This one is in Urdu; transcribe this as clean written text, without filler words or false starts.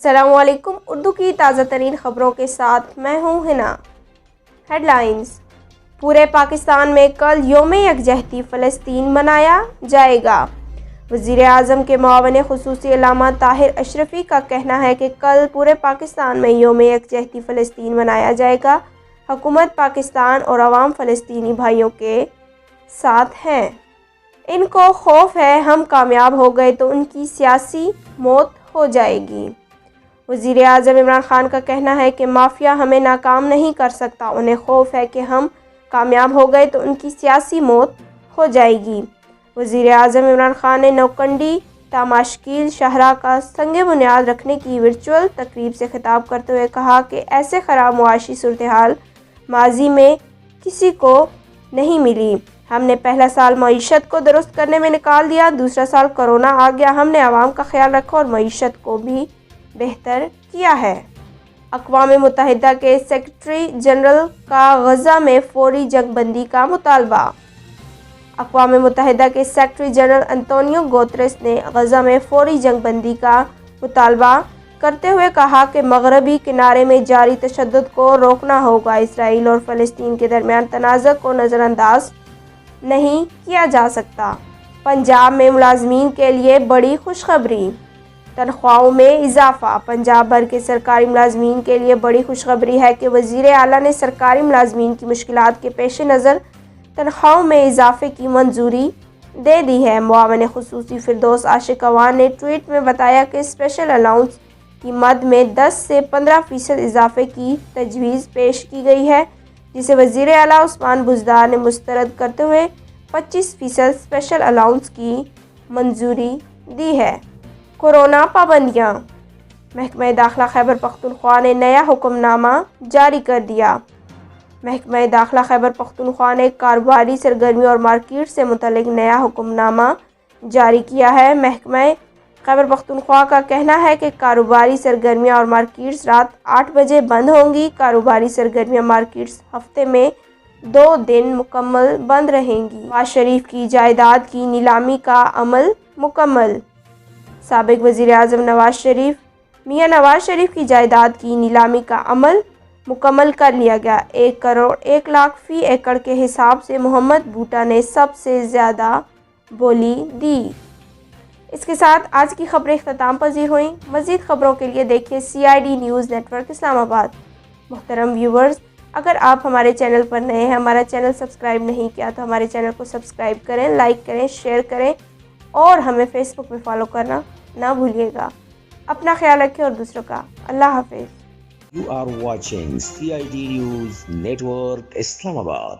السلام علیکم، اردو کی تازہ ترین خبروں کے ساتھ میں ہوں ہنا۔ Headlines. پورے پاکستان میں کل یوم یکجہتی فلسطین منایا جائے گا۔ وزیر اعظم کے معاون خصوصی علامہ طاہر اشرفی کا کہنا ہے کہ کل پورے پاکستان میں یوم یکجہتی فلسطین منایا جائے گا۔ حکومت پاکستان اور عوام فلسطینی بھائیوں کے ساتھ ہیں۔ ان کو خوف ہے ہم کامیاب ہو گئے تو ان کی سیاسی موت ہو جائے گی۔ وزیر اعظم عمران خان کا کہنا ہے کہ مافیا ہمیں ناکام نہیں کر سکتا، انہیں خوف ہے کہ ہم کامیاب ہو گئے تو ان کی سیاسی موت ہو جائے گی۔ وزیر اعظم عمران خان نے نوکنڈی تاماشکیل شاہراہ کا سنگ بنیاد رکھنے کی ورچوئل تقریب سے خطاب کرتے ہوئے کہا کہ ایسے خراب معاشی صورتحال ماضی میں کسی کو نہیں ملی۔ ہم نے پہلا سال معیشت کو درست کرنے میں نکال دیا، دوسرا سال کرونا آ گیا، ہم نے عوام کا خیال رکھا اور معیشت کو بھی بہتر کیا ہے۔ اقوام متحدہ کے سیکرٹری جنرل کا غزہ میں فوری جنگ بندی کا مطالبہ۔ اقوام متحدہ کے سیکرٹری جنرل انتونیو گوتریس نے غزہ میں فوری جنگ بندی کا مطالبہ کرتے ہوئے کہا کہ مغربی کنارے میں جاری تشدد کو روکنا ہوگا۔ اسرائیل اور فلسطین کے درمیان تنازع کو نظر انداز نہیں کیا جا سکتا۔ پنجاب میں ملازمین کے لیے بڑی خوشخبری۔ تنخواہوں میں اضافہ۔ پنجاب بھر کے سرکاری ملازمین کے لیے بڑی خوشخبری ہے کہ وزیر اعلیٰ نے سرکاری ملازمین کی مشکلات کے پیش نظر تنخواہوں میں اضافے کی منظوری دے دی ہے۔ معاون خصوصی فردوس عاشق اعوان نے ٹویٹ میں بتایا کہ اسپیشل الاؤنس کی مد میں 10 سے 15% اضافے کی تجویز پیش کی گئی ہے، جسے وزیر اعلیٰ عثمان بزدار نے مسترد کرتے ہوئے 25% اسپیشل الاؤنس کی منظوری دی ہے۔ کورونا پابندیاں۔ محکمہ داخلہ خیبر پختونخوا نے نیا حکم نامہ جاری کر دیا۔ محکمہ داخلہ خیبر پختونخوا نے کاروباری سرگرمیوں اور مارکیٹ سے متعلق نیا حکم نامہ جاری کیا ہے۔ محکمہ خیبر پختونخوا کا کہنا ہے کہ کاروباری سرگرمیاں اور مارکیٹس رات 8 بجے بند ہوں گی۔ کاروباری سرگرمیاں مارکیٹس ہفتے میں 2 دن مکمل بند رہیں گی۔ نواز شریف کی جائیداد کی نیلامی کا عمل مکمل۔ سابق وزیر اعظم میاں نواز شریف کی جائیداد کی نیلامی کا عمل مکمل کر لیا گیا۔ 1 کروڑ 1 لاکھ فی ایکڑ کے حساب سے محمد بھٹو نے سب سے زیادہ بولی دی۔ اس کے ساتھ آج کی خبریں اختتام پذیر ہوئیں۔ مزید خبروں کے لیے دیکھیں CID نیوز نیٹ ورک اسلام آباد۔ محترم ویورز، اگر آپ ہمارے چینل پر نئے ہیں، ہمارا چینل سبسکرائب نہیں کیا تو ہمارے چینل کو سبسکرائب کریں، لائک کریں، شیئر کریں اور ہمیں فیس بک پہ فالو کرنا نہ بھولیے گا۔ اپنا خیال رکھیں اور دوسروں کا۔ اللہ حافظ۔ You are watching CID News Network Islamabad.